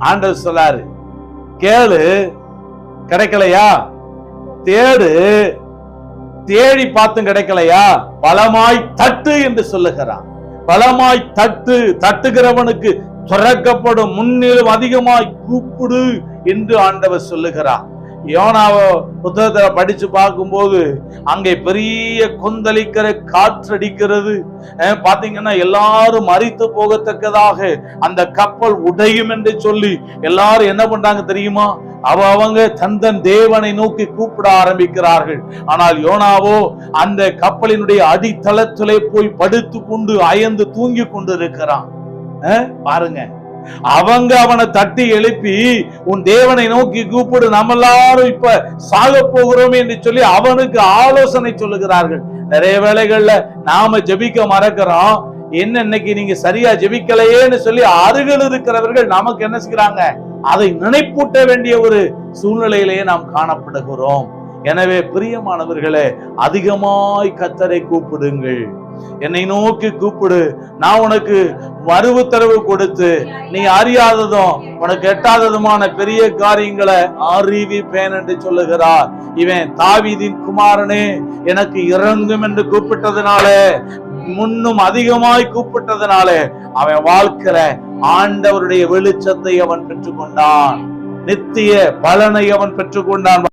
ஆண்டவர் சொல்லாரு, கேளு கிடைக்கலையா, தேடு தேடி பார்த்தும் கிடைக்கலையா, பலமாய் தட்டு என்று சொல்லுகிறான். பலமாய் தட்டு, தட்டுகிறவனுக்கு திறக்கப்படும், முன்னிலும் அதிகமாய் கூப்பிடு என்று ஆண்டவர் சொல்லுகிறார். யோனாவ புத்தகத்தை படிச்சு பார்க்கும்போது அங்கே பெரிய கொந்தளிக்கிற காற்றடிக்கிறது. பாத்தீங்கன்னா எல்லாரும் மரித்து போகத்தக்கதாக அந்த கப்பல் உடையும் என்று சொல்லி எல்லாரும் என்ன பண்றாங்க தெரியுமா? அவங்க தந்தன் தேவனை நோக்கி கூப்பிட ஆரம்பிக்கிறார்கள். ஆனால் யோனாவோ அந்த கப்பலினுடைய அடித்தளத்திலே போய் படுத்து கொண்டு அயர்ந்து தூங்கி கொண்டு இருக்கிறான். பாருங்க, அவங்க அவனை தட்டி எழுப்பி உன் தேவனை நோக்கி கூப்பிடு, நம்ம எல்லாரும் இப்ப சாக போகிறோம் என்று சொல்லி அவனுக்கு ஆலோசனை சொல்லுகிறார்கள். நிறைய வேளைகள்ல நாம ஜெபிக்க மறக்கிறோம். என்ன இன்னைக்கு நீங்க சரியா ஜெபிக்கலையேன்னு சொல்லி அருகில் இருக்கிறவர்கள் நமக்கு என்ன செய்யறாங்க, அதை நினைப்பூட்ட வேண்டிய ஒரு சூழ்நிலையிலேயே நாம் காணப்படுகிறோம். எனவே பிரியமானவர்களே, அதிகமாய் கர்த்தரை கூப்பிடுங்கள், என்னை நோக்கி கூப்பிடு, நான் உனக்கு மறுவுத்தரவு கொடுத்து நீ அறியாததும் உனக்கு எட்டாததுமான பெரிய காரியங்களை அறிவிப்பேன் என்று சொல்லுகிறார். இவன் தாவீதின் குமாரனே எனக்கு இறங்கும் என்று கூப்பிட்டதுனாலே, முன்னும் அதிகமாய் கூப்பிட்டதுனாலே அவன் வாழ்க்கையில ஆண்டவருடைய வெளிச்சத்தை அவன் பெற்றுக்கொண்டான், நித்திய பலனை அவன் பெற்றுக்கொண்டான்.